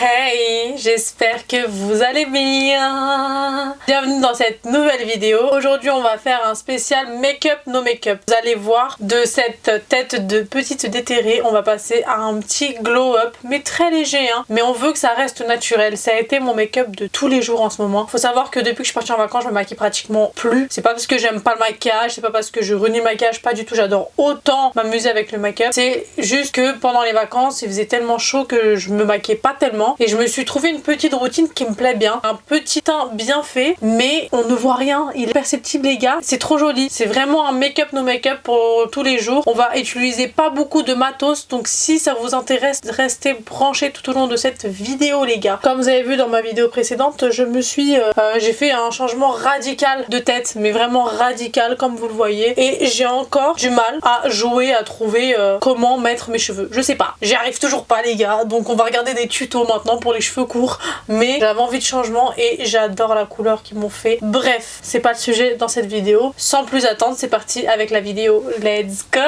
Hey, j'espère que vous allez bien. Bienvenue dans cette nouvelle vidéo. Aujourd'hui on va faire un spécial make-up no make-up. Vous allez voir, de cette tête de petite déterrée, on va passer à un petit glow-up, mais très léger hein. Mais on veut que ça reste naturel. Ça a été mon make-up de tous les jours en ce moment. Faut savoir que depuis que je suis partie en vacances, je me maquille pratiquement plus. C'est pas parce que j'aime pas le maquillage, c'est pas parce que je renie le maquillage, pas du tout. J'adore autant m'amuser avec le make-up. C'est juste que pendant les vacances, il faisait tellement chaud que je me maquillais pas tellement. Et je me suis trouvé une petite routine qui me plaît bien. Un petit teint bien fait, mais on ne voit rien. Il est perceptible les gars. C'est trop joli. C'est vraiment un make-up no make-up pour tous les jours. On va utiliser pas beaucoup de matos. Donc si ça vous intéresse, restez branchés tout au long de cette vidéo les gars. Comme vous avez vu dans ma vidéo précédente, j'ai fait un changement radical de tête. Mais vraiment radical comme vous le voyez. Et j'ai encore du mal à jouer, à trouver comment mettre mes cheveux. Je sais pas. J'y arrive toujours pas les gars. Donc on va regarder des tutos maintenant pour les cheveux courts, mais j'avais envie de changement et j'adore la couleur qu'ils m'ont fait. Bref, c'est pas le sujet dans cette vidéo. Sans plus attendre, c'est parti avec la vidéo. Let's go!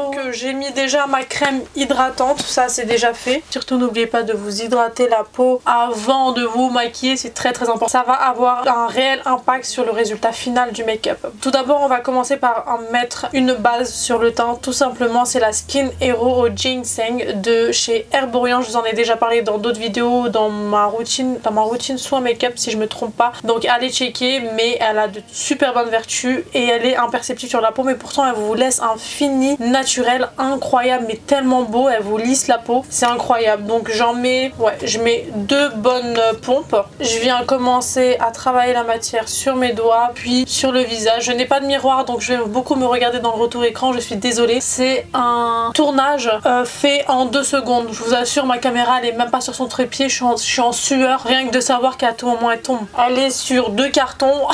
Donc j'ai mis déjà ma crème hydratante, ça c'est déjà fait. Surtout n'oubliez pas de vous hydrater la peau avant de vous maquiller, c'est très important. Ça va avoir un réel impact sur le résultat final du make-up. Tout d'abord, on va commencer par mettre une base sur le teint. Tout simplement, c'est la Skin Hero au ginseng de chez Herborian. Je vous en ai déjà parlé dans d'autres vidéos, dans ma routine soin make-up si je me trompe pas. Donc allez checker, mais elle a de super bonnes vertus et elle est imperceptible sur la peau, mais pourtant elle vous laisse un fini naturel incroyable, mais tellement beau. Elle vous lisse la peau, c'est incroyable. Donc je mets deux bonnes pompes. Je viens commencer à travailler la matière sur mes doigts, puis sur le visage. Je n'ai pas de miroir, donc je vais beaucoup me regarder dans le retour écran, je suis désolée. C'est un tournage fait en 2 secondes. Je vous assure, ma caméra elle est même pas sur son trépied, je suis en sueur rien que de savoir qu'à tout moment elle tombe. Elle est sur 2 cartons.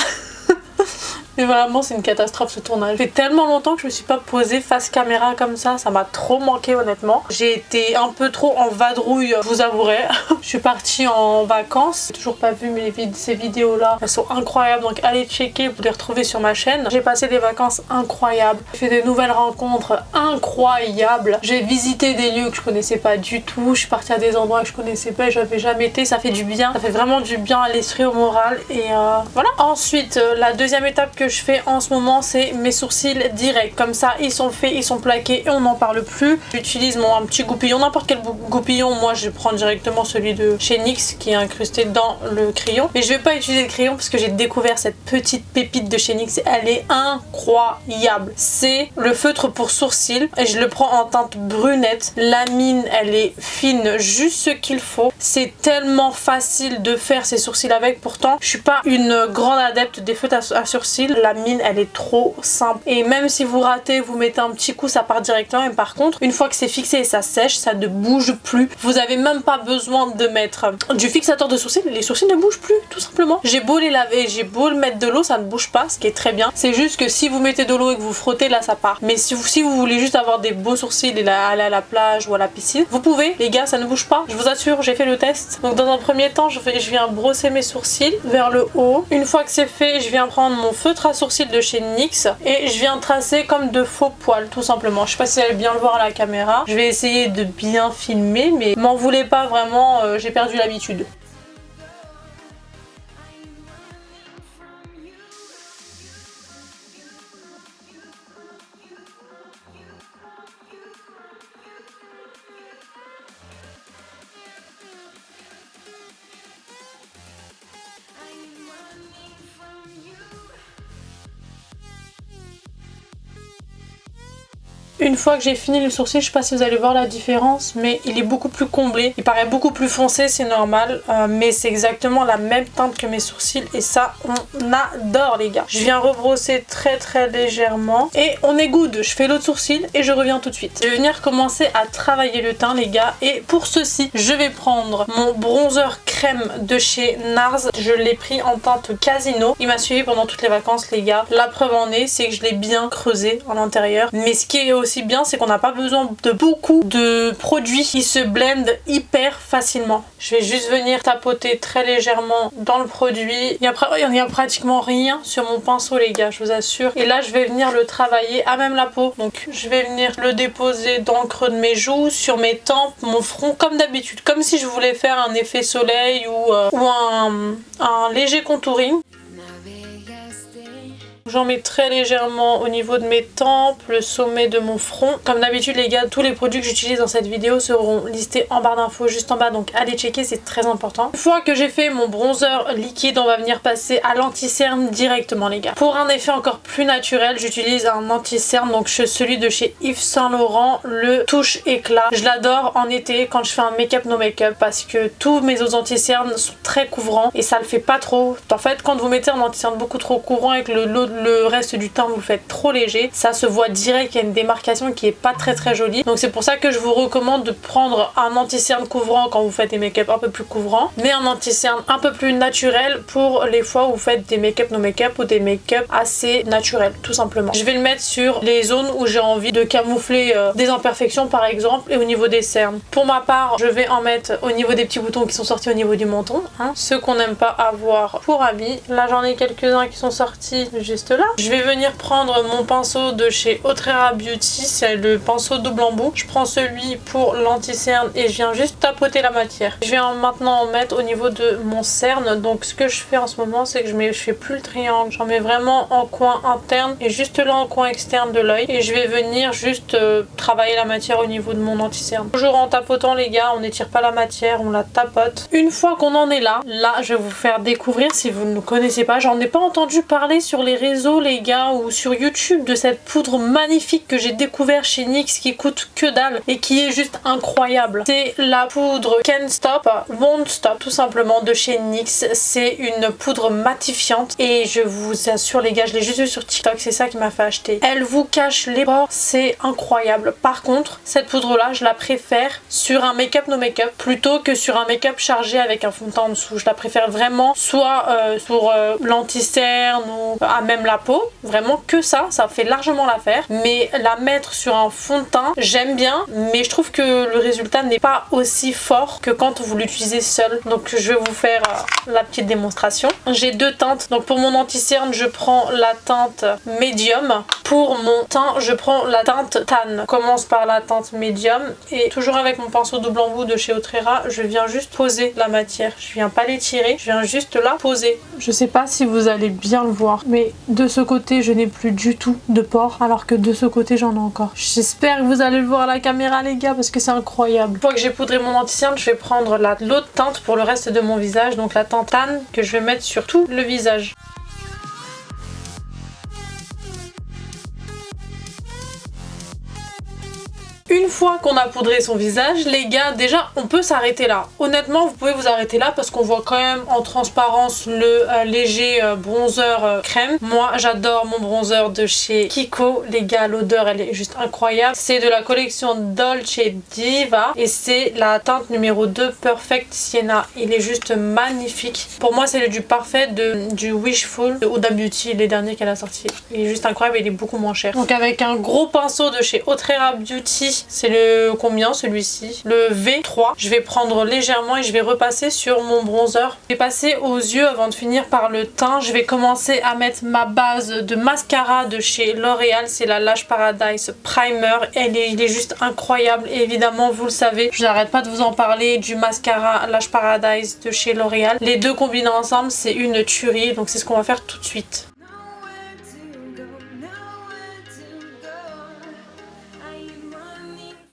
Mais vraiment c'est une catastrophe ce tournage. Ça fait tellement longtemps que je me suis pas posée face caméra comme ça m'a trop manqué honnêtement. J'ai été un peu trop en vadrouille, je vous avouerai. Je suis partie en vacances, j'ai toujours pas vu ces vidéos là, elles sont incroyables donc allez checker, vous les retrouvez sur ma chaîne. J'ai passé des vacances incroyables, j'ai fait de nouvelles rencontres incroyables, j'ai visité des lieux que je connaissais pas du tout, je suis partie à des endroits que je connaissais pas et j'avais jamais été, ça fait du bien, ça fait vraiment du bien à l'esprit, au moral et voilà. Ensuite la deuxième étape que je fais en ce moment, c'est mes sourcils directs. Comme ça, ils sont faits, ils sont plaqués et on n'en parle plus. J'utilise un petit goupillon, n'importe quel goupillon. Moi, je prends directement celui de chez NYX qui est incrusté dans le crayon. Mais je vais pas utiliser le crayon parce que j'ai découvert cette petite pépite de chez NYX. Elle est incroyable. C'est le feutre pour sourcils et je le prends en teinte brunette. La mine, elle est fine, juste ce qu'il faut. C'est tellement facile de faire ses sourcils avec. Pourtant, je suis pas une grande adepte des feutres à sourcils. La mine elle est trop simple et même si vous ratez, vous mettez un petit coup, ça part directement. Et par contre, une fois que c'est fixé et ça sèche, ça ne bouge plus. Vous avez même pas besoin de mettre du fixateur de sourcils, les sourcils ne bougent plus tout simplement. J'ai beau les laver, j'ai beau le mettre de l'eau, ça ne bouge pas, ce qui est très bien. C'est juste que si vous mettez de l'eau et que vous frottez, là ça part. Mais si vous voulez juste avoir des beaux sourcils et aller à la plage ou à la piscine, vous pouvez les gars, ça ne bouge pas, je vous assure, j'ai fait le test. Donc dans un premier temps, je viens brosser mes sourcils vers le haut. Une fois que c'est fait, je viens prendre mon feutre à sourcils de chez NYX et je viens tracer comme de faux poils tout simplement. Je sais pas si vous allez bien le voir à la caméra, je vais essayer de bien filmer mais m'en voulez pas vraiment, j'ai perdu l'habitude. Une fois que j'ai fini le sourcil, je sais pas si vous allez voir la différence, mais il est beaucoup plus comblé. Il paraît beaucoup plus foncé, c'est normal, mais c'est exactement la même teinte que mes sourcils et ça, on adore les gars. Je viens rebrosser très légèrement et on est good. Je fais l'autre sourcil et je reviens tout de suite. Je vais venir commencer à travailler le teint les gars et pour ceci, je vais prendre mon bronzer crème crème de chez NARS. Je l'ai pris en teinte Casino. Il m'a suivi pendant toutes les vacances les gars. La preuve en est, c'est que je l'ai bien creusé en intérieur. Mais ce qui est aussi bien, c'est qu'on n'a pas besoin de beaucoup de produits qui se blendent hyper facilement. Je vais juste venir tapoter très légèrement dans le produit. Il n'y a pratiquement rien sur mon pinceau les gars, je vous assure. Et là je vais venir le travailler à même la peau. Donc je vais venir le déposer dans le creux de mes joues, sur mes tempes, mon front comme d'habitude. Comme si je voulais faire un effet soleil ou un léger contouring. J'en mets très légèrement au niveau de mes tempes, le sommet de mon front. Comme d'habitude les gars, tous les produits que j'utilise dans cette vidéo seront listés en barre d'infos juste en bas, donc allez checker, c'est très important. Une fois que j'ai fait mon bronzer liquide, on va venir passer à l'anti-cerne directement les gars. Pour un effet encore plus naturel, j'utilise un anti-cerne, donc celui de chez Yves Saint Laurent, le touche éclat. Je l'adore en été quand je fais un make-up no make-up parce que tous mes autres anti-cernes sont très couvrants et ça le fait pas trop. En fait, quand vous mettez un anti-cerne beaucoup trop couvrant avec le reste du teint vous le faites trop léger, ça se voit direct qu'il y a une démarcation qui est pas très jolie. Donc c'est pour ça que je vous recommande de prendre un anti-cerne couvrant quand vous faites des make-up un peu plus couvrants, mais un anti-cerne un peu plus naturel pour les fois où vous faites des make-up no make-up ou des make-up assez naturels tout simplement. Je vais le mettre sur les zones où j'ai envie de camoufler des imperfections par exemple et au niveau des cernes. Pour ma part, je vais en mettre au niveau des petits boutons qui sont sortis au niveau du menton, ceux qu'on n'aime pas avoir pour habit. Là j'en ai quelques-uns qui sont sortis juste là. Je vais venir prendre mon pinceau de chez Autrera Beauty, c'est le pinceau double embout. Je prends celui pour l'anti-cerne et je viens juste tapoter la matière. Je vais maintenant en mettre au niveau de mon cerne. Donc ce que je fais en ce moment, c'est que je fais plus le triangle. J'en mets vraiment en coin interne et juste là en coin externe de l'œil. Et je vais venir juste travailler la matière au niveau de mon anti-cerne. Toujours en tapotant les gars, on n'étire pas la matière, on la tapote. Une fois qu'on en est là, je vais vous faire découvrir si vous ne connaissez pas. J'en ai pas entendu parler sur les réseaux les gars ou sur YouTube de cette poudre magnifique que j'ai découvert chez NYX qui coûte que dalle et qui est juste incroyable. C'est la poudre Can't Stop, Won't Stop tout simplement de chez NYX. C'est une poudre matifiante et je vous assure les gars, je l'ai juste vu sur TikTok, c'est ça qui m'a fait acheter. Elle vous cache les pores, c'est incroyable. Par contre, cette poudre là, je la préfère sur un make-up no make-up plutôt que sur un make-up chargé avec un fond de teint en dessous. Je la préfère vraiment soit sur l'anti-cerne ou à même la peau, vraiment que ça fait largement l'affaire. Mais la mettre sur un fond de teint, j'aime bien, mais je trouve que le résultat n'est pas aussi fort que quand vous l'utilisez seul. Donc je vais vous faire la petite démonstration. J'ai deux teintes, donc pour mon anti-cerne je prends la teinte médium, pour mon teint je prends la teinte tan. Je commence par la teinte médium et toujours avec mon pinceau double embout de chez Autrera, je viens juste poser la matière. Je viens pas l'étirer, je viens juste la poser. Je sais pas si vous allez bien le voir, mais de ce côté je n'ai plus du tout de pores alors que de ce côté j'en ai encore. J'espère que vous allez le voir à la caméra les gars parce que c'est incroyable. Une fois que j'ai poudré mon anti-cerne, je vais prendre l'autre teinte pour le reste de mon visage, donc la teinte tan que je vais mettre sur tout le visage. Une fois qu'on a poudré son visage, les gars, déjà on peut s'arrêter là. Honnêtement, vous pouvez vous arrêter là parce qu'on voit quand même en transparence le léger bronzer crème. Moi, j'adore mon bronzer de chez Kiko. Les gars, l'odeur, elle est juste incroyable. C'est de la collection Dolce Diva et c'est la teinte numéro 2 Perfect Sienna. Il est juste magnifique. Pour moi, c'est le dupe parfait du Wishful de Huda Beauty, les derniers qu'elle a sortis. Il est juste incroyable et il est beaucoup moins cher. Donc avec un gros pinceau de chez Autrera Beauty, c'est le combien celui-ci? Le V3. Je vais prendre légèrement et je vais repasser sur mon bronzer. Je vais passer aux yeux avant de finir par le teint. Je vais commencer à mettre ma base de mascara de chez L'Oréal. C'est la Lash Paradise Primer. Il est juste incroyable. Et évidemment, vous le savez, je n'arrête pas de vous en parler du mascara Lash Paradise de chez L'Oréal. Les deux combinés ensemble, c'est une tuerie. Donc c'est ce qu'on va faire tout de suite.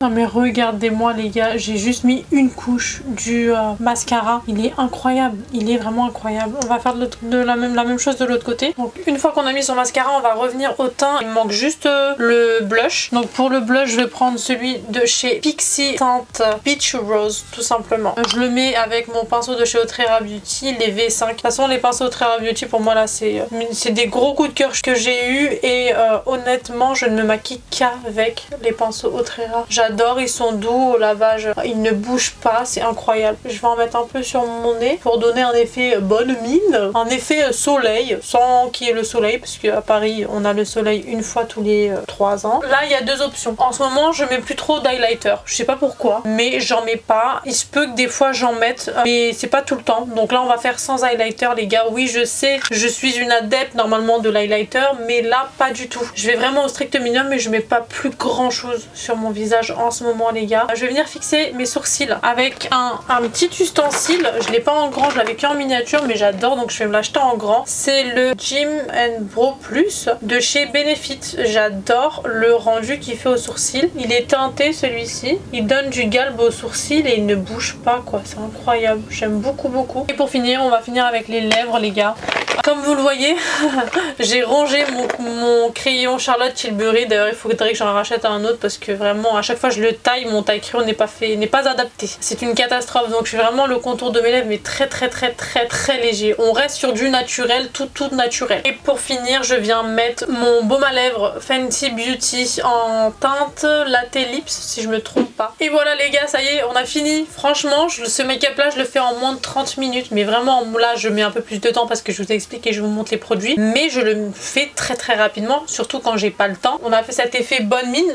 Non mais regardez-moi les gars, j'ai juste mis une couche du mascara. Il est incroyable, il est vraiment incroyable. On va faire la même chose de l'autre côté. Donc une fois qu'on a mis son mascara, on va revenir au teint. Il me manque juste le blush. Donc pour le blush, je vais prendre celui de chez Pixi, teinte Peach Rose tout simplement. Je le mets avec mon pinceau de chez Autrera Beauty, les V5. De toute façon les pinceaux Autrera Beauty pour moi là c'est des gros coups de cœur que j'ai eu et honnêtement je ne me maquille qu'avec les pinceaux Autrera. J'adore J'adore, ils sont doux au lavage, ils ne bougent pas, c'est incroyable. Je vais en mettre un peu sur mon nez pour donner un effet bonne mine, un effet soleil, sans qu'il y ait le soleil, parce qu'à Paris on a le soleil une fois tous les 3 ans. Là il y a deux options. En ce moment je mets plus trop d'highlighter, je sais pas pourquoi, mais j'en mets pas. Il se peut que des fois j'en mette, mais c'est pas tout le temps. Donc là on va faire sans highlighter les gars. Oui je sais, je suis une adepte normalement de l'highlighter, mais là pas du tout. Je vais vraiment au strict minimum, mais je mets pas plus grand chose sur mon visage en ce moment les gars. Je vais venir fixer mes sourcils avec un petit ustensile. Je l'ai pas en grand, je l'avais qu'en miniature, mais j'adore, donc je vais me l'acheter en grand. C'est le Gym Bro Plus de chez Benefit. J'adore le rendu qu'il fait aux sourcils. Il est teinté celui-ci. Il donne du galbe aux sourcils et il ne bouge pas quoi. C'est incroyable. J'aime beaucoup beaucoup. Et pour finir, on va finir avec les lèvres les gars. Comme vous le voyez, j'ai rangé mon crayon Charlotte Tilbury. D'ailleurs, il faudrait que j'en rachète un autre parce que vraiment, à chaque fois je le taille, mon taille crayon n'est pas adapté. C'est une catastrophe. Donc, je fais vraiment le contour de mes lèvres, mais très léger. On reste sur du naturel, tout naturel. Et pour finir, je viens mettre mon baume à lèvres Fenty Beauty en teinte Latte Lips, si je me trompe pas. Et voilà les gars, ça y est, on a fini. Franchement, ce make-up là, je le fais en moins de 30 minutes. Mais vraiment, là, je mets un peu plus de temps parce que je vous explique et je vous montre les produits, mais je le fais très rapidement, surtout quand j'ai pas le temps. On a fait cet effet bonne mine.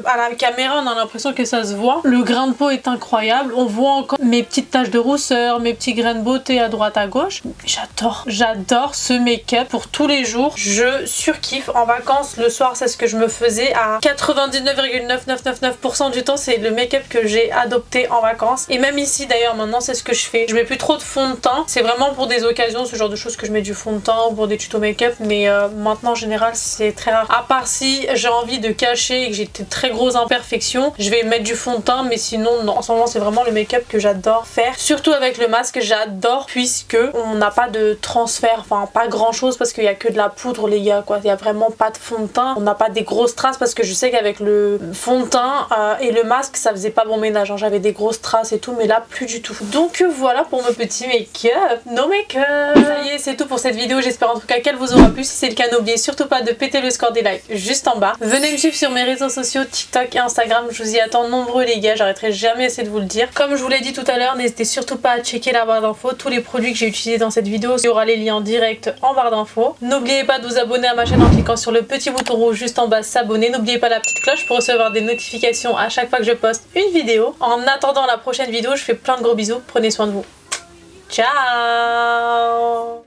À la caméra on a l'impression que ça se voit. Le grain de peau est incroyable, on voit encore mes petites taches de rousseur, mes petits grains de beauté à droite à gauche. J'adore ce make-up pour tous les jours. Je surkiffe. En vacances le soir, c'est ce que je me faisais à 99,9999% du temps. C'est le make-up que j'ai adopté en vacances, et même ici d'ailleurs maintenant c'est ce que je fais. Je mets plus trop de fond de teint, c'est vraiment pour des occasions, ce genre de choses que je mets du fond de teint ou pour des tutos make-up, mais maintenant en général c'est très rare. À part si j'ai envie de cacher et que j'ai de très grosses imperfections, je vais mettre du fond de teint, mais sinon non. En ce moment c'est vraiment le make-up que j'adore faire, surtout avec le masque. J'adore puisque on n'a pas de transfert, enfin pas grand chose parce qu'il y a que de la poudre les gars quoi. Il y a vraiment pas de fond de teint, on n'a pas des grosses traces parce que je sais qu'avec le fond de teint et le masque ça faisait pas bon ménage, hein. J'avais des grosses traces et tout, mais là plus du tout. Donc voilà pour mon petit make-up, no make-up. Ça y est, c'est tout pour cette vidéo, j'espère en tout cas qu'elle vous aura plu. Si c'est le cas, n'oubliez surtout pas de péter le score des likes juste en bas. Venez me suivre sur mes réseaux sociaux TikTok et Instagram, je vous y attends nombreux les gars, j'arrêterai jamais essayer de vous le dire. Comme je vous l'ai dit tout à l'heure, n'hésitez surtout pas à checker la barre d'infos, tous les produits que j'ai utilisés dans cette vidéo, il y aura les liens en direct en barre d'infos. N'oubliez pas de vous abonner à ma chaîne en cliquant sur le petit bouton rouge juste en bas, s'abonner. N'oubliez pas la petite cloche pour recevoir des notifications à chaque fois que je poste une vidéo. En attendant la prochaine vidéo, je fais plein de gros bisous, prenez soin de vous. Ciao.